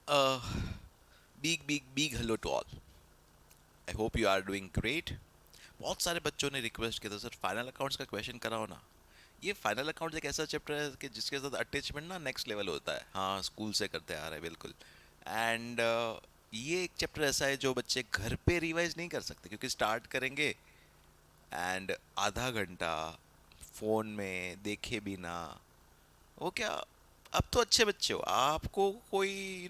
Uh, big hello to all. I hope you are doing great. बहुत सारे बच्चों ने रिक्वेस्ट किया था सर फाइनल अकाउंट्स का क्वेश्चन कराओ ना. ये फाइनल अकाउंट्स एक ऐसा चैप्टर है कि जिसके साथ अटैचमेंट ना नेक्स्ट लेवल होता है. हाँ, स्कूल से करते आ रहे हैं बिल्कुल. एंड ये एक चैप्टर ऐसा है जो बच्चे घर पे रिवाइज नहीं कर सकते क्योंकि स्टार्ट करेंगे एंड आधा घंटा फोन में देखे बिना. वो क्या, अब तो अच्छे बच्चे हो आपको कोई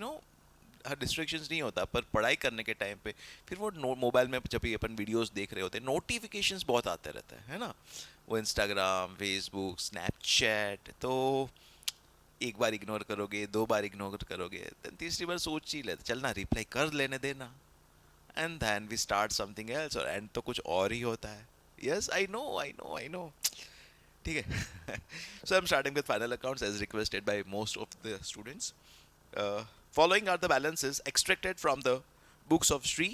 डिस्ट्रैक्शंस नहीं होता, पर पढ़ाई करने के टाइम पे फिर वो मोबाइल में जब भी अपन वीडियोस देख रहे होते हैं नोटिफिकेशंस बहुत आते रहते हैं, है ना. वो इंस्टाग्राम, फेसबुक, स्नैपचैट, तो एक बार इग्नोर करोगे, दो बार इग्नोर करोगे, then तीसरी बार सोच ही लेते चलना रिप्लाई कर लेने देना. And then we start something else और एंड तो कुछ और ही होता है. Yes, I know. ठीक है. So I'm starting with final accounts as requested by most of the students. Uh, Following are the balances extracted from the books of Sri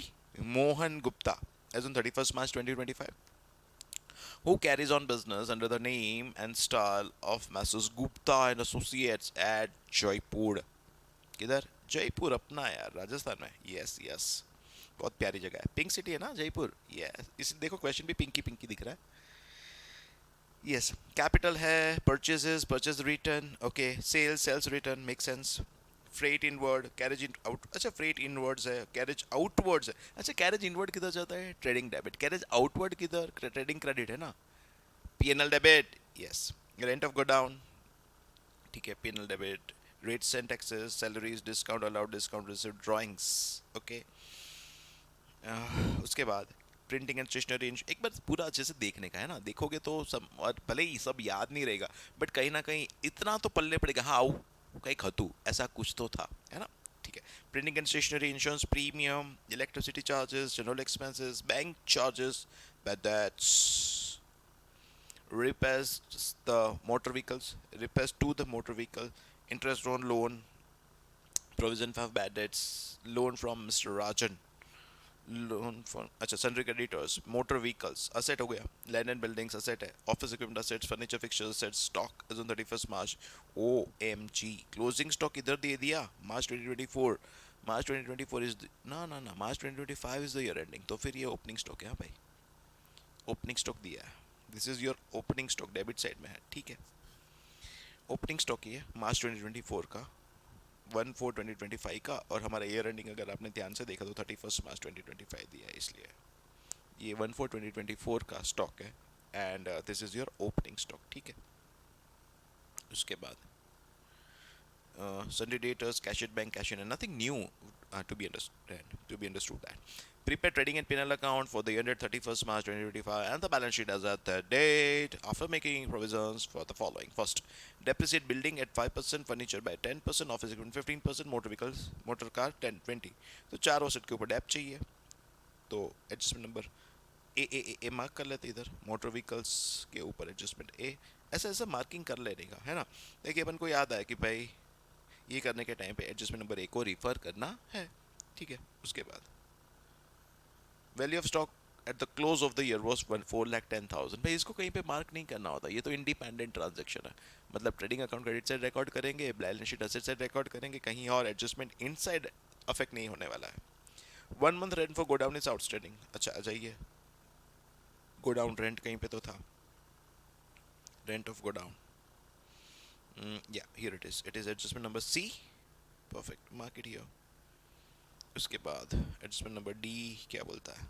Mohan Gupta as on 31st March 2025, who carries on business under the name and style of Messrs Gupta and Associates at Jaipur. किधर? जयपुर अपना यार, राजस्थान में. Yes yes, बहुत प्यारी जगह है. Pink city है ना जयपुर. यस, इस देखो क्वेश्चन भी पिंकी पिंकी दिख रहा है. यस, कैपिटल है, purchase return, okay, sales return, make sense. Freight inward, carriage in out, अच्छा फ्रेट इनवर्ड्स है, कैरेज आउटवर्ड्स है. अच्छा, कैरेज इनवर्ड किधर जाता है? Trading debit. कैरेज आउटवर्ड किधर? ट्रेडिंग क्रेडिट है ना. PNL debit. Yes. Rent of godown. ठीक है, PNL debit. Rates and taxes, salaries, discount allowed, discount received, drawings. Okay. उसके बाद प्रिंटिंग एंड स्टेशनरी. एक बार पूरा अच्छे से देखने का है ना, देखोगे तो सब, और भले ही सब याद नहीं रहेगा बट कहीं ना कहीं इतना तो पल्ले पड़ेगा. हाँ आओ, कहीं खतु ऐसा कुछ तो था, है ना. ठीक है. Printing and stationery, insurance premium, electricity charges, general expenses, bank charges, bad debts, repairs the motor vehicles, repairs to the motor vehicle, interest on loan, provision for bad debts, loan from Mr. Rajan, loan for, अच्छा sundry creditors, motor vehicles asset हो गया, land and buildings asset है, office equipment assets, furniture fixtures assets, stock as on 31st March. O M G, closing stock इधर दे दिया March 2024. March 2024 is, ना March 2025 is the year ending, तो फिर ये ओपनिंग स्टॉक है. हाँ भाई, ओपनिंग स्टॉक दिया है. This is your opening stock, debit side में है. ठीक है, ओपनिंग स्टॉक ये मार्च 2024 का, 1/4/2025 का, और हमारा ईयर एंडिंग अगर आपने ध्यान से देखा तो 31st March 2025 दिया है, इसलिए ये 1/4/2024 का स्टॉक है. And this is your opening stock. ठीक है. उसके बाद Sunday daters, cash at bank, cash in, and nothing new to be understood. That prepare trading and P&L account for the year ended 31st March 2025 and the balance sheet as at that date after making provisions for the following. First, depreciate building at 5%, furniture by 10%, office equipment 15%, motor vehicles, motor car 10-20. तो चारों set के ऊपर Depp चाहिए, तो adjustment number A mark कर लेते इधर. Motor vehicles के ऊपर एडजस्टमेंट ए, ऐसा ऐसा मार्किंग कर लेने का, है ना. देखिए अपन को याद आया कि भाई ये करने के टाइम पे एडजस्टमेंट नंबर ए को रिफर करना है. ठीक है. उसके बाद value of stock at the close of the year was 4,10,000. भाई इसको कहीं पे मार्क नहीं करना होता, ये तो इंडिपेंडेंट ट्रांजेक्शन है. मतलब trading account credit side record करेंगे, balance sheet asset side record करेंगे, कहीं और एडजस्टमेंट इनसाइड अफेक्ट नहीं होने वाला है. 1 month rent for godown is outstanding. अच्छा आ जाइए, गोडाउन रेंट कहीं पे तो था, rent of godown. Yeah, here it is. It is adjustment number C. Perfect. Mark it here. उसके बाद एडजस्टमेंट नंबर डी क्या बोलता है?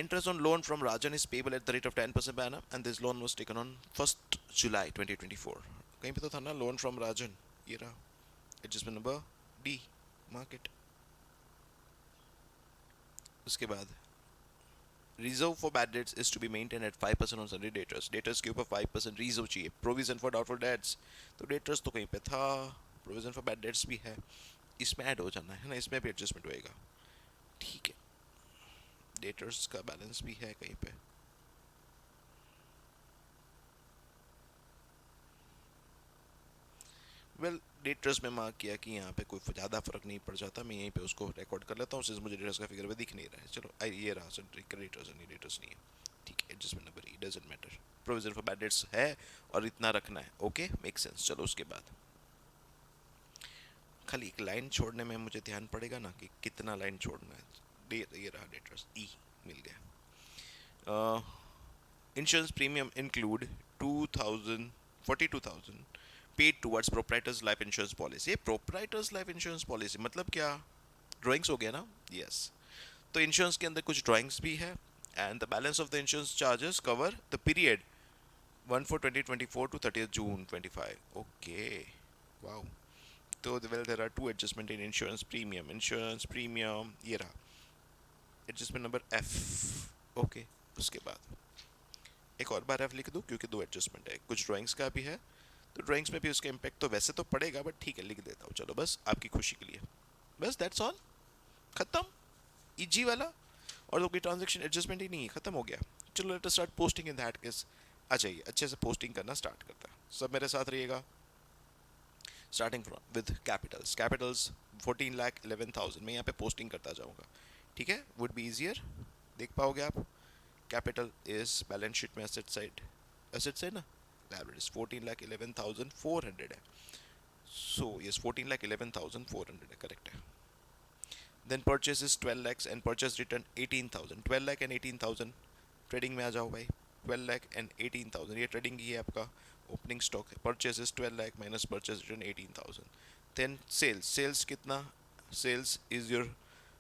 Interest on loan from Rajan is payable at the rate of 10% per annum and this loan was taken on 1st July 2024. कहीं पे तो था ना लोन फ्रॉम राजन, ये रहा. Adjustment number D, market. उसके बाद reserve for bad debts is to be maintain at 5% on sundry debtors. Debtors के ऊपर 5% रिजर्व चाहिए. प्रोविजन फॉर डाउटफुल डेट्स, तो डेटर्स तो कहीं पे था, प्रोविजन फॉर बैड डेट्स भी है, इसमें ऐड हो जाना है ना, इसमें भी एडजस्टमेंट होएगा. ठीक है. डेटर्स का बैलेंस भी है कहीं पे. वेल डेटर्स में मार्क किया कि यहाँ पे कोई ज़्यादा फर्क नहीं पड़ जाता, मैं यहीं पे उसको रिकॉर्ड कर लेता हूँ सिंस मुझे डेटर्स का फिगर में दिख नहीं रहा है. चलो ये रहा सर, डेटर्स नहीं, डेटर्स नहीं है. ठीक है. Adjustment number E doesn't matter, provision for bad dates है और इतना रखना है. Okay, make sense. चलो उसके बाद खाली एक लाइन छोड़ने में मुझे ध्यान पड़ेगा ना कि कितना लाइन छोड़ना है। ये रहा डेटर्स ई मिल गया। Insurance premium include 2000 42,000 paid towards proprietors life insurance policy. ये प्रोप्राइटर्स लाइफ इंश्योरेंस पॉलिसी मतलब क्या? ड्राइंग्स हो गया ना? यस। तो इंश्योरेंस के अंदर कुछ ड्राइंग्स भी है and the balance of the insurance charges cover the period 1/4/2024 to 30th June 25. Okay. Wow. So well, there are two adjustment in insurance premium. Insurance premium ये रहा adjustment number F. Okay. उसके बाद एक और बार F लिख दूँ क्योंकि दो एडजस्टमेंट है, कुछ ड्राइंग्स का भी है, तो ड्राइंग्स में भी उसका इम्पैक्ट तो वैसे तो पड़ेगा बट ठीक है लिख देता हूँ, चलो बस आपकी खुशी के लिए, बस दैट्स ऑल, खत्म, इजी वाला। और तो कोई ट्रांजेक्शन एडजस्टमेंट ही नहीं है, खत्म हो गया। चलो let us start posting in that case. आ जाइए अच्छे से पोस्टिंग करना स्टार्ट करता है, सब मेरे साथ रहिएगा। Starting from with Capitals, Capitals 14,11,000 मैं यहाँ पे पोस्टिंग करता जाऊँगा, ठीक है, वुड बी इजियर, देख पाओगे आप। कैपिटल इज बैलेंस शीट में एसेट से ना, लाइबिलिटीज 14,11,400 है, सो यस 14,11,400 है, करेक्ट है। Then purchase is 12 lakhs and purchase return 18,000, 12 lakh and 18,000 trading में आ जाओ भाई, 12 लाख एंड 18,000 ये ट्रेडिंग की है आपका ओपनिंग स्टॉक है। Purchase is 12 lakh minus purchase return 18,000। Then sales, sales कितना? Sales is your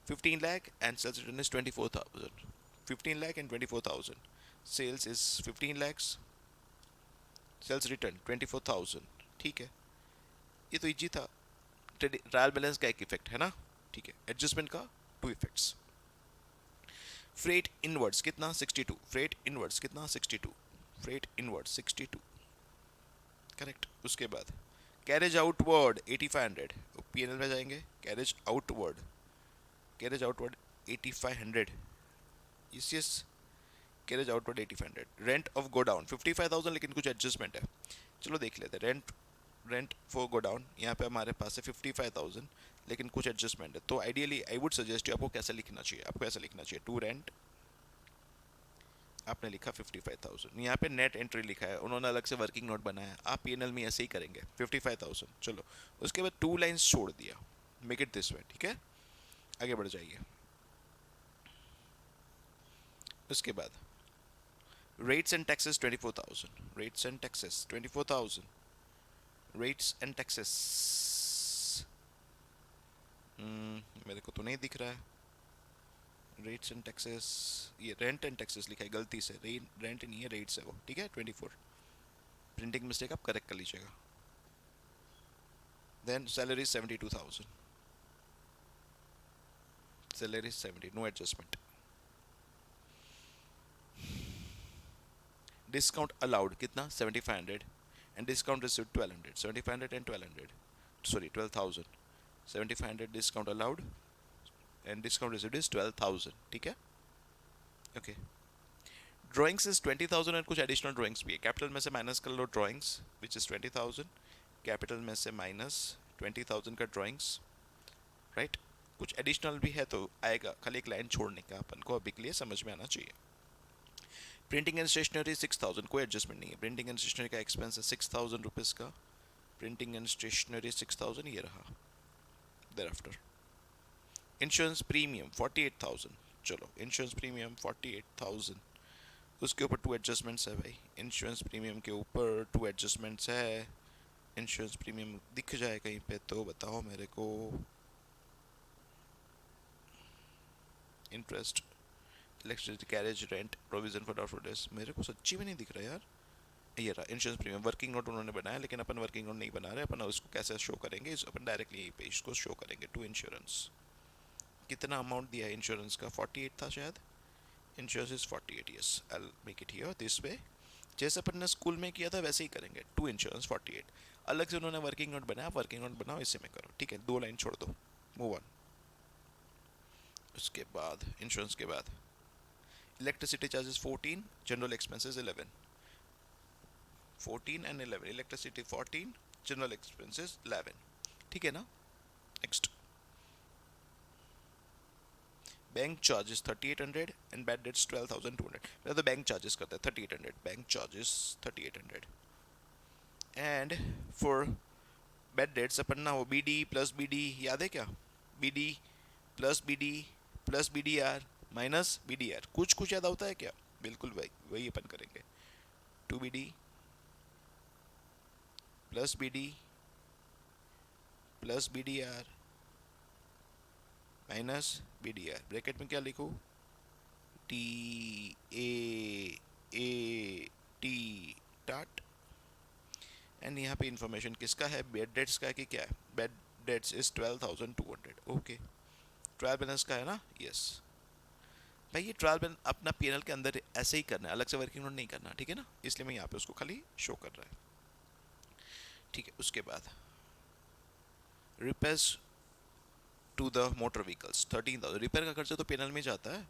15 lakh and sales return is 24,000, 15 lakh and 24,000, sales is 15 lakhs, sales return 24,000, ठीक है, ये तो इजी था। ट्रायल बैलेंस का एक इफेक्ट है ना, ठीक है, एडजस्टमेंट का टू इफेक्ट्स। फ्रेट इनवर्ड्स कितना? 62, फ्रेट इनवर्ड्स कितना? 62, फ्रेट इनवर्ड्स 62, करेक्ट। उसके बाद कैरेज आउटवर्ड 8500, पीएनएल में जाएंगे, carriage outward, carriage outward 8500, yes yes, carriage outward 8500। Rent of godown 55,000 लेकिन कुछ एडजस्टमेंट है, चलो देख लेते हैं। रेंट फॉर गोडाउन यहाँ पे हमारे पास है 55,000 लेकिन कुछ एडजस्टमेंट है, तो ideally I would suggest you, आपको कैसे लिखना चाहिए, आपको ऐसा लिखना चाहिए टू रेंट, आपने लिखा 55,000, यहाँ पे नेट एंट्री लिखा है, उन्होंने अलग से वर्किंग नोट बनाया, आप पीएनएल में ऐसे ही करेंगे 55,000, चलो। उसके बाद टू लाइन्स छोड़ दिया, मेक इट दिस वे, ठीक है, आगे बढ़ जाइए। उसके बाद rates and taxes 24,000, rates and taxes 24,000, rates and taxes मेरे को तो नहीं दिख रहा है, रेट्स एंड टैक्सेस, ये रेंट एंड टैक्सेस लिखा है गलती से, रेंट नहीं है रेट्स है वो, ठीक है 24, प्रिंटिंग मिस्टेक आप करेक्ट कर लीजिएगा। Then salary 72,000, salary 70, no adjustment. Discount allowed कितना? 7,500 and discount receive 1,200, 7,500 and 1,200, sorry 12,000, 7,500 discount allowed and discount received is 12,000, ठीक है, ओके। ड्राइंग्स इज 20,000 एंड कुछ एडिशनल ड्राइंग्स भी है, कैपिटल में से माइनस कर लो ड्राइंग्स विच इज 20,000, कैपिटल में से माइनस 20,000 का ड्राइंग्स, राइट, कुछ एडिशनल भी है तो आएगा, खाली एक लाइन छोड़ने का अपन को अभी के लिए समझ में आना चाहिए। प्रिंटिंग एंड स्टेशनरी 6,000, कोई एडजस्टमेंट नहीं है, प्रिंटिंग एंड स्टेशनरी का एक्सपेंस है 6,000 रुपीज़ का, प्रिंटिंग एंड स्टेशनरी 6,000 ये रहा। देयर आफ्टर इंश्योरेंस प्रीमियम 48,000, चलो इंश्योरेंस प्रीमियम 48,000, उसके ऊपर टू एडजस्टमेंट्स है भाई, इंश्योरेंस प्रीमियम के ऊपर टू एडजस्टमेंट्स है। इंश्योरेंस प्रीमियम दिख जाए कहीं पे तो बताओ मेरे को। Interest, electricity, carriage, rent, provision for doubtful dates, मेरे को सच्ची में नहीं दिख रहा यार। ये रहा इंश्योरेंस प्रीमियम, वर्किंग नोट उन्होंने बनाया लेकिन अपन वर्किंग नोट नहीं बना रहे, अपन उसको कैसे शो करेंगे, अपन डायरेक्टली यहीं पे इसको शो करेंगे टू इंश्योरेंस। कितना अमाउंट दिया है इंश्योरेंस का? 48 था शायद, insurance is 48, yes I will make it here this way, जैसे अपन ने स्कूल में किया था वैसे ही करेंगे, टू इंश्योरेंस 48। अलग से उन्होंने वर्किंग नोट बनाया, वर्किंग नोट बनाओ इसी में करो, ठीक है, दो लाइन छोड़ दो, मूव ऑन। उसके बाद इंश्योरेंस के बाद electricity charges 14, general expenses 11, 14 and 11, electricity 14, general expenses 11, ठीक है ना। Next bank charges 3,800 and bad debts 12,200, पहले तो बैंक चार्जेस करते हैं 3,800, bank charges 3,800 and for bad debts अपन ना वो B D plus B D, याद है क्या? B D plus B D plus B D R minus B D R, कुछ कुछ याद होता है क्या? बिल्कुल भाई, वही अपन करेंगे। Two B D plus B D plus B D R minus B D R, bracket में क्या लिखूँ? टी ए टी टाट। एंड यहाँ पे इंफॉर्मेशन किसका है? बेड डेट्स का है कि क्या है? Bad debts is 12,200। Okay, trial balance का है ना? यस भाई, ये ट्रायल बैलेंस अपना पीएनएल के अंदर ऐसे ही करना है, अलग से वर्किंग नोट नहीं करना, ठीक है ना? इसलिए मैं यहाँ पे उसको खाली शो कर रहा है, ठीक है। उसके बाद repairs to the motor vehicles 13,000, repair का खर्चा तो पीएनएल में जाता है।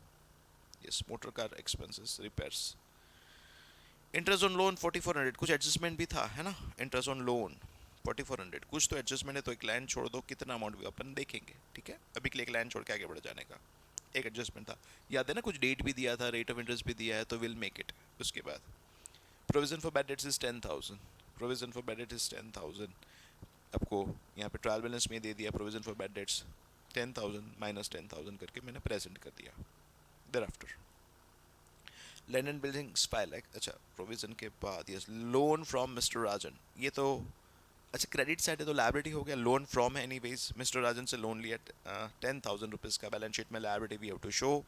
Yes, motor car expenses repairs. Interest on loan 4400, कुछ एडजस्टमेंट भी था है ना? इंटरेस्ट ऑन लोन 4400, कुछ तो एडजस्टमेंट है, तो एक लाइन छोड़ दो, कितना अमाउंट भी अपन देखेंगे, ठीक है? अभी के लिए एक लाइन छोड़ के आगे बढ़ जाने का, एक एडजस्टमेंट था, याद है ना? कुछ डेट भी दिया था, रेट ऑफ इंटरेस्ट भी दिया है, तो विल मेक इट। उसके बाद provision for bad debts is 10,000, provision for bad debts is 10,000। आपको यहाँ पे ट्रायल बैलेंस में दे दिया provision for bad dates 10,000 minus 10,000 करके मैंने प्रेजेंट कर दिया। There after land and buildings 5 lakh. अच्छा, प्रोविजन के बाद यस, लोन फ्रॉम मिस्टर राजन, ये तो अच्छा क्रेडिट साइड है तो लायबिलिटी हो गया, लोन फ्रॉम है एनीवेज, मिस्टर राजन से लोन लिया 10,000 रुपीज़ का, बैलेंस शीट में liability we have to show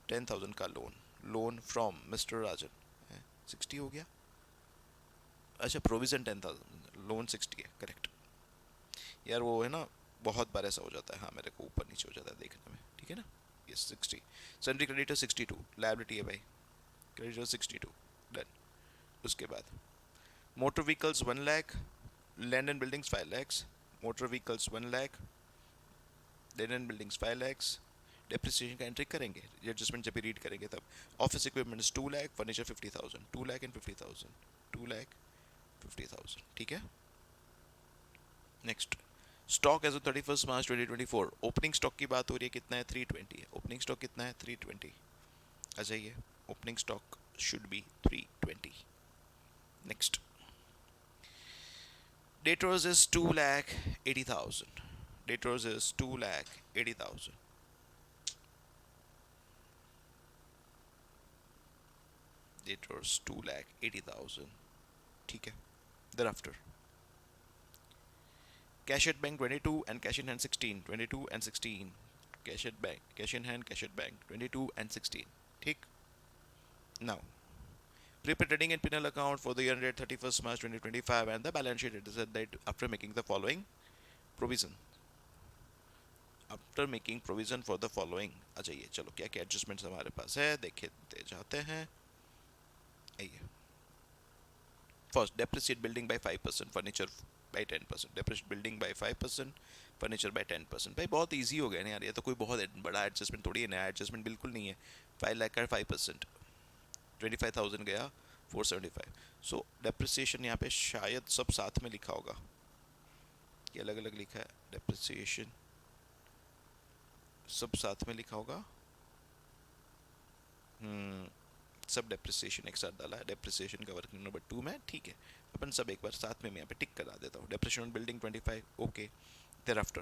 10,000 का loan, loan from mister Rajan 60 हो गया। अच्छा, प्रोविजन 10,000, लोन 60 है, करेक्ट। यार वो है ना, बहुत बार ऐसा हो जाता है, हाँ मेरे को ऊपर नीचे हो जाता है देखने में, ठीक है ना? यस 60, सन्ड्री क्रेडिटर 62, लायबिलिटी है भाई, क्रेडिटर 62, डन। उसके बाद motor vehicles 1 lakh, land and buildings 5 lakhs, motor vehicles 1 lakh, land and buildings 5 lakhs। Depreciation का एंट्री करेंगे, एडजस्टमेंट जब भी रीड करेंगे तब। Office equipments 2 lakh, furniture 50,000, 2 lakh and 50,000, 2,50,000, ठीक है। Next, stock as of 31 March 2024, opening stock की बात हो रही है, कितना है? 320 है। ओपनिंग स्टॉक कितना है? 320। आ जाइए, opening stock should be 320। Next, debtors is 2,80,000, debtors is 2,80,000, debtors 2,80,000, ठीक है। There after cash at bank 22 and cash in hand 16, 22 and 16, cash at bank, cash in hand, cash at bank 22 and 16, ठीक। Now prepare trading and P&L account for the year ended 31st March 2025 and the balance sheet is said that after making the following provision, after making provision for the following. आ जाइए, चलो क्या क्या adjustments हमारे पास है देखे जाते हैं। आइए, first, depreciate building bye 5%, furniture bye 10%, depreciate building bye 5%, furniture bye 10%। भाई बहुत इजी हो गया ना यार, ये तो कोई बहुत बड़ा एडजस्टमेंट थोड़ी है, नया एडजस्टमेंट बिल्कुल नहीं है। 5 लाख का 5%, 25,000 गया 475। सो डेप्रिसिएशन यहाँ पे शायद सब साथ में लिखा होगा, ये अलग अलग लिखा है, डेप्रिसिएशन सब साथ में लिखा होगा। सब डेप्रिसिएशन एक साथ डाला है, डेप्रिसिएशन का वर्किंग नंबर 2 में, ठीक है। अपन सब एक बार साथ में मैं यहाँ पे टिक करा देता हूँ। Depreciation building 25, okay. Thereafter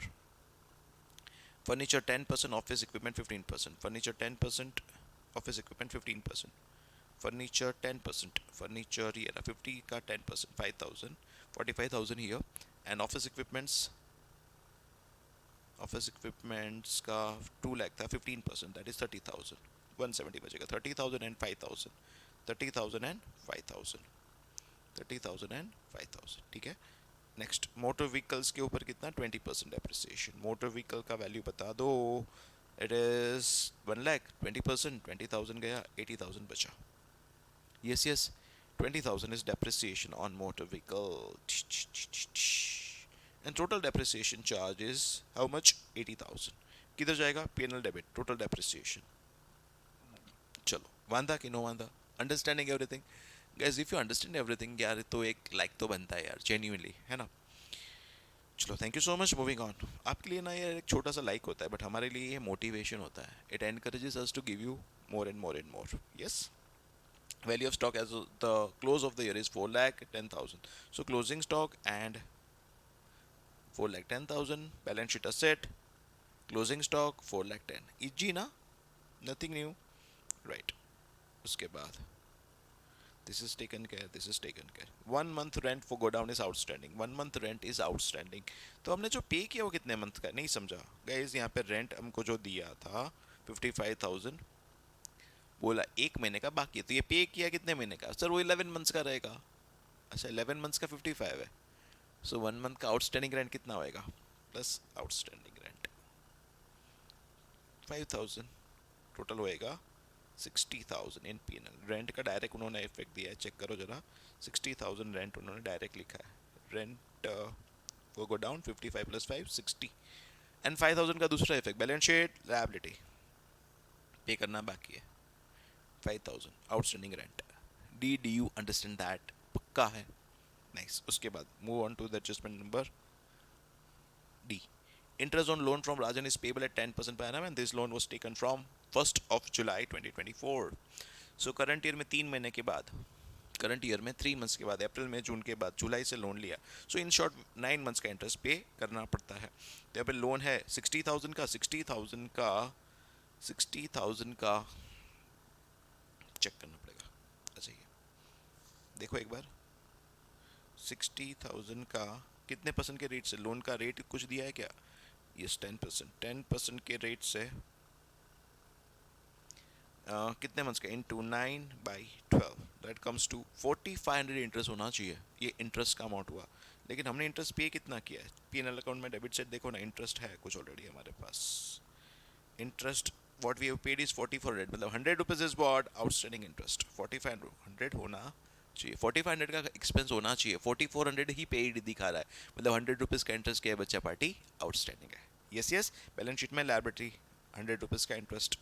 furniture 10%, office equipment 15%, furniture 10%, office equipment 15%, furniture 10%, furniture ये 50 का 10%, 5,000, 45,000 हियर, एंड ऑफिस इक्विपमेंट्स का 2 लाख था, 15%, दैट इज 30,000, 170 बचेगा। 30,000 एंड 5,000, 30,000 एंड 5,000, 30,000 एंड 5,000, ठीक है। नेक्स्ट, मोटर व्हीकल्स के ऊपर कितना? 20% डेप्रिसिएशन। मोटर व्हीकल का वैल्यू बता दो। इट इज 1 लाख, 20%, 20,000 गया, 80,000 बचा। Yes yes, 20,000 is depreciation on motor vehicle, and total depreciation charge is how much? 80,000। किधर जाएगा? P&L debit, total depreciation. चलो, वांदा कि नो वांदा? Understanding everything guys? If you understand everything यार, तो एक लाइक तो बनता है यार, जेन्युइनली, है ना? चलो, thank you so much. Moving on. आपके लिए ना ये एक छोटा सा लाइक होता है, बट हमारे लिए ये मोटिवेशन होता है। It encourages us to give you more and more and more. Yes, value of stock as of the close of the year is 4,10,000. So closing stock and 4,10,000. Balance sheet asset, closing stock 4,10,000. Easy ना, nothing new, right? उसके बाद this is taken care, this is taken care. 1 month rent for go down is outstanding. 1 month rent is outstanding. तो हमने जो पे किया वो कितने मंथ का नहीं समझा गाइस. यहाँ पे रेंट हमको जो दिया था 55,000, बोला 1 महीने का बाकी है, तो ये पे किया कितने महीने का सर? वो 11 मंथ्स का रहेगा. अच्छा 11 मंथ्स का 55 है, सो 1 मंथ का आउटस्टैंडिंग रेंट कितना होएगा प्लस आउटस्टैंडिंग रेंट 5,000, टोटल होएगा 60,000 इन पीएनएल. रेंट का डायरेक्ट उन्होंने इफेक्ट दिया है, चेक करो जरा. 60,000 रेंट उन्होंने डायरेक्ट लिखा है. रेंट वो गो डाउन 55 प्लस 5 60 एंड 5,000 का दूसरा इफेक्ट बैलेंस शीट लायबिलिटी पे करना बाकी है 5,000 outstanding rent. Do you understand that? पक्का है. नाइस. उसके बाद move on to the adjustment number D. Interest on loan from Rajan is payable at 10% per annum and this loan was taken from 1st of July 2024. So current year में 3 महीने के बाद, current year में 3 months के बाद, अप्रैल में जून के बाद जुलाई से लोन लिया. सो इन शॉर्ट 9 मंथ्स का इंटरेस्ट पे करना पड़ता है. तो यहाँ पे लोन है 60,000 का, 60,000 का, 60,000 का चेक करना पड़ेगा. अच्छा ये देखो एक बार, 60,000 का कितने परसेंट के रेट से? लोन का रेट कुछ दिया है क्या? यस 10%. 10% के रेट से कितने मंथ्स का? Into 9/12 that comes to 4,500 interest होना चाहिए. ये इंटरेस्ट का अमाउंट हुआ, लेकिन हमने इंटरेस्ट पे कितना किया है? पीएनएल अकाउंट में डेबिट साइड देखो ना, इंटरेस्ट है कुछ ऑलरेडी हमारे पास. Interest what we have paid is 4,400, मतलब 100 rupees is what outstanding interest. 4,500 होना चाहिए, 4,500 का एक्सपेंस होना चाहिए. 4,400 ही पेड दिखा रहा है, मतलब 100 रुपीज़ का इंटरेस्ट क्या है बच्चा पार्टी? आउटस्टैंडिंग है. Yes yes. बैलेंस शीट में लायबिलिटी 100 रुपीज़ का interest,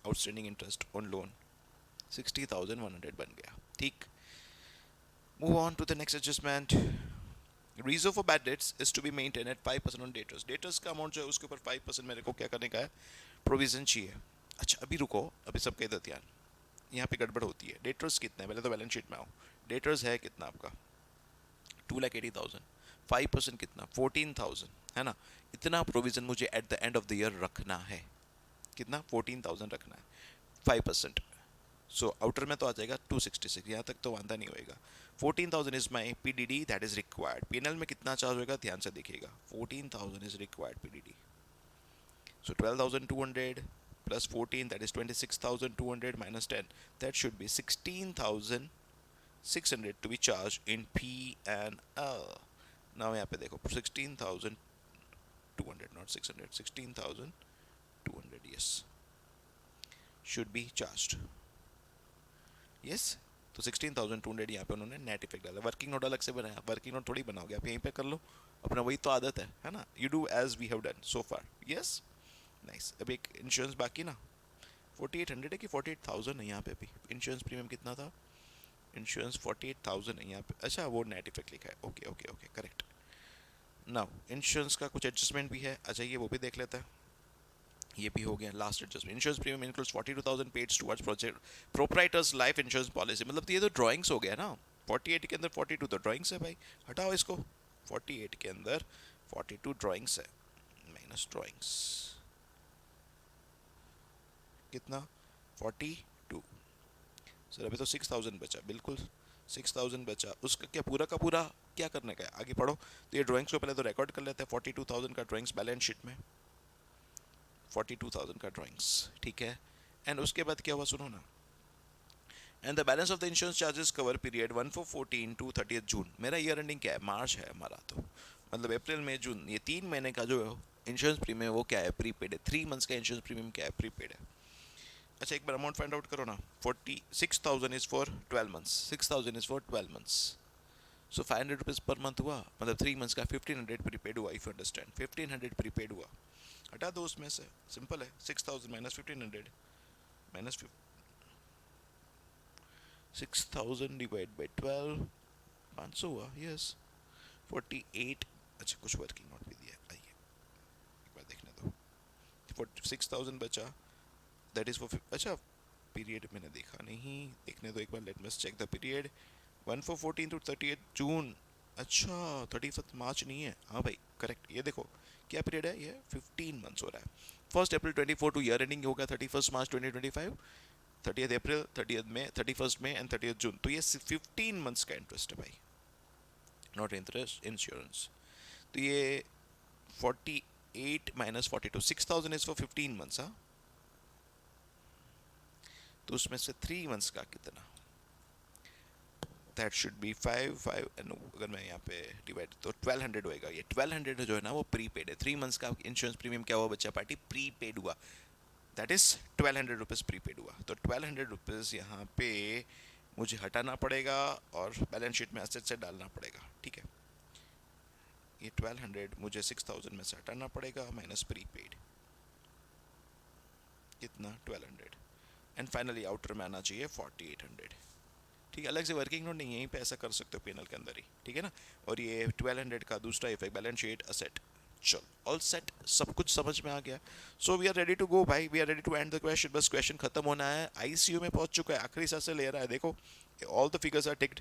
outstanding interest on loan 60,100 बन गया. ठीक. Move on to the next adjustment. Reserve for bad debts is to be maintain at 5% on debtors. Debtors का amount जो है उसके ऊपर 5% मेरे को क्या करने का है? प्रोविजन चाहिए. अच्छा अभी रुको, अभी सबका इधर ध्यान, यहाँ पे गड़बड़ होती है. डेटर्स कितना है? पहले तो बैलेंस शीट में आओ. डेटर्स है कितना आपका? 2,80,000. 5% कितना? 14,000 है ना. इतना प्रोविजन मुझे at the end of the year रखना है. कितना? 14,000 रखना है. 5%. सो आउटर में तो आ जाएगा 266, यहाँ तक तो वांधा नहीं होएगा. 14,000 is my PDD that is required. PNL में कितना चार्ज होगा ध्यान से देखिएगा. 14,000 is required PDD. So 12,200 plus 14, that is 26,200 minus 10, that should be 16,600 to be charged in P&L. now यहाँ पे देखो 16,200 not 600, 16,200 yes should be charged. yes. तो 16,200 यहाँ पे उन्होंने नेट इफेक्ट डाला. वर्किंग नोट अलग से बनाया, वर्किंग नोट थोड़ी बनाओगे आप, यहीं पे कर लो अपना, वही तो आदत है ना. You do as we have done so far. Yes nice. अब एक इंश्योरेंस बाकी ना, 4,800 है कि 48,000 है यहाँ पे भी. इंश्योरेंस प्रीमियम कितना था? इंश्योरेंस 48,000 है यहाँ पे. अच्छा वो नेट इफेक्ट लिखा है. Okay okay okay correct. Now insurance का कुछ एडजस्टमेंट भी है. अच्छा ये वो भी देख लेता है. ये भी हो गया last adjustment. Insurance premium includes 42,000 paid towards project proprietors life insurance policy. मतलब तो ये तो ड्राइंग्स हो गया ना. 48 के अंदर 42 तो ड्राइंग्स है भाई, हटाओ इसको. 48 के अंदर 42 ड्राइंग्स है, माइनस ड्राइंग्स कितना? 42. सर अभी तो 6,000 बचा. बिल्कुल 6,000 बचा. उसका क्या पूरा का पूरा क्या करने का है? आगे पढ़ो. तो ये ड्राइंग्स को पहले तो रिकॉर्ड कर लेते हैं. 42,000 का ड्राइंग्स बैलेंस शीट में, 42,000 का ड्राइंग्स. ठीक है. एंड उसके बाद क्या हुआ सुनो ना. And the balance of the insurance charges cover period 1/4/14 to 30th June. मेरा ईयर एंडिंग क्या है? मार्च है हमारा. तो मतलब अप्रैल मई जून, ये 3 महीने का जो इंश्योरेंस प्रीमियम वो क्या है? प्रीपेड है. 3 मंथ्स का इंश्योरेंस प्रीमियम क्या है? प्रीपेड है. अच्छा एक बार अमाउंट फाइंड आउट करो ना. 46,000 is for 12 months. 6,000 is for 12 months. So 500 rupees per month हुआ, मतलब 3 मंथ्स का 1,500 प्रीपेड हुआ. इफ यू अंडरस्टैंड, 1,500 प्रीपेड हुआ. हटा दो उसमें से, सिंपल है. 6,000 माइनस 1,500 माइनस 6,000 डिवाइड बाई 12, 500 हुआ. यस 48. अच्छा कुछ वर्किंग नोट भी दिया. आइए एक बार देखने दो. 6,000 बचा, दैट इज फॉर. अच्छा पीरियड मैंने देखा नहीं, देखने दो एक बार. Let me check the period. 1/4/14 to 30th June अच्छा 31 मार्च नहीं है, हाँ भाई करेक्ट। ये देखो क्या पीरियड है, ये 15 मंथ्स हो रहा है। 1 अप्रैल 2024 टू ईयर एंडिंग हो गया 31 मार्च 2025, 30 अप्रैल, 30 मई, 31 मई एंड 30 जून, तो ये 15 मंथ्स का इंटरेस्ट है भाई, नॉट इंटरेस्ट, इंश्योरेंस। तो ये 48 - 42, 6,000 इज फॉर 15 मंथ्स, हाँ। तो उसमें से 3 मंथ्स का कितना, दैट शुड बी 5 एंड अगर मैं यहाँ पे डिवाइड तो 1200 होएगा। ये 1200 जो है ना वो प्रीपेड है। 3 मंथ्स का इंश्योरेंस प्रीमियम क्या हुआ बच्चा पार्टी, प्रीपेड हुआ। दैट इज 1200 रुपीज़ प्रीपेड हुआ। तो 1200 रुपीज़ यहाँ पे मुझे हटाना पड़ेगा और बैलेंस शीट में एसेट से डालना पड़ेगा, ठीक है। ये 1200 मुझे 6000 में से हटाना पड़ेगा माइनस प्रीपेड, कितना 1200, एंड फाइनली आउटर में आना चाहिए 4800, ठीक है। अलग से वर्किंग नोट नहीं है, यहीं पे ऐसा कर सकते हो पैनल के अंदर ही, ठीक है ना। और ये 1200 का दूसरा इफेक्ट, बैलेंस शीट असेट। चल ऑल सेट, सब कुछ समझ में आ गया। So we are ready to go भाई, we are ready to end the question. बस क्वेश्चन खत्म होना है, आईसीयू में पहुंच चुका है, आखिरी सांसें ले रहा है। देखो all the figures are ticked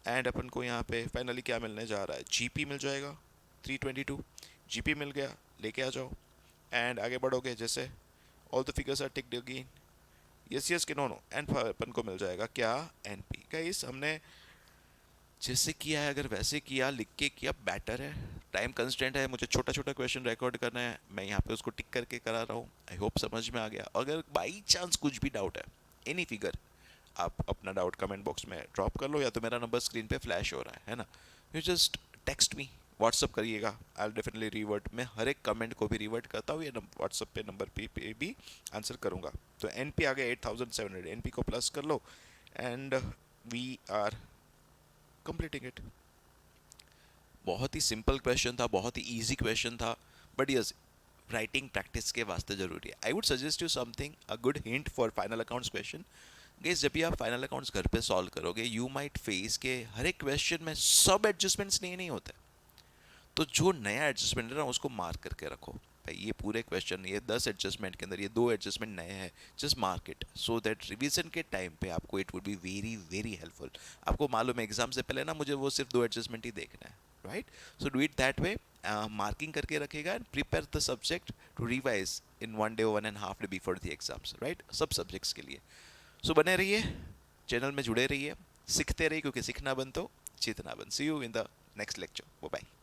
and अपन को यहाँ पे फाइनली क्या मिलने जा रहा है, जीपी मिल जाएगा 322। जीपी मिल गया, लेके आ जाओ एंड आगे बढ़ोगे जैसे all the figures are ticked again, yes yes के नो नो, एंड अपन को मिल जाएगा क्या, एनपी। गाइस हमने जैसे किया है अगर वैसे किया, लिख के किया, बेटर है। टाइम कंस्टेंट है, मुझे छोटा छोटा क्वेश्चन रिकॉर्ड करना है, मैं यहाँ पे उसको टिक करके करा रहा हूँ। आई होप समझ में आ गया। अगर बाई चांस कुछ भी डाउट है एनी फिगर, आप अपना डाउट कमेंट बॉक्स में ड्रॉप कर लो, या तो मेरा नंबर स्क्रीन पे फ्लैश हो रहा है ना, you just text me, WhatsApp करिएगा, आई डेफिनेटली रिवर्ट। मैं हर एक कमेंट को भी रिवर्ट करता हूँ, या व्हाट्सअप पे नंबर पे भी आंसर करूँगा। तो एनपी आ गया 8700, एनपी को प्लस कर लो and we are completing it. बहुत ही सिंपल क्वेश्चन था, बहुत ही इजी क्वेश्चन था, बट यस राइटिंग प्रैक्टिस के वास्ते जरूरी है। I would suggest you something, a good hint for final accounts question. Guess जब भी आप फाइनल अकाउंट्स घर पे सॉल्व करोगे, यू माइट फेस के हर एक क्वेश्चन में सब एडजस्टमेंट्स नहीं होते। तो जो नया एडजस्टमेंट है ना उसको मार्क करके रखो भाई, ये पूरे क्वेश्चन, ये 10 एडजस्टमेंट के अंदर ये 2 एडजस्टमेंट नए हैं, just mark it so that revision के टाइम पे आपको it would be very very helpful. आपको मालूम है एग्जाम से पहले ना मुझे वो सिर्फ 2 एडजस्टमेंट ही देखना है, right. So do it that way, marking करके रखेगा and prepare the subject to revise in 1 day 1.5 day before the exams, right, सब सब्जेक्ट्स के लिए। सो बने रहिए, चैनल में जुड़े रहिए, सीखते रहिए, क्योंकि सीखना बन तो जीतना बन। See you in the next lecture, bye bye.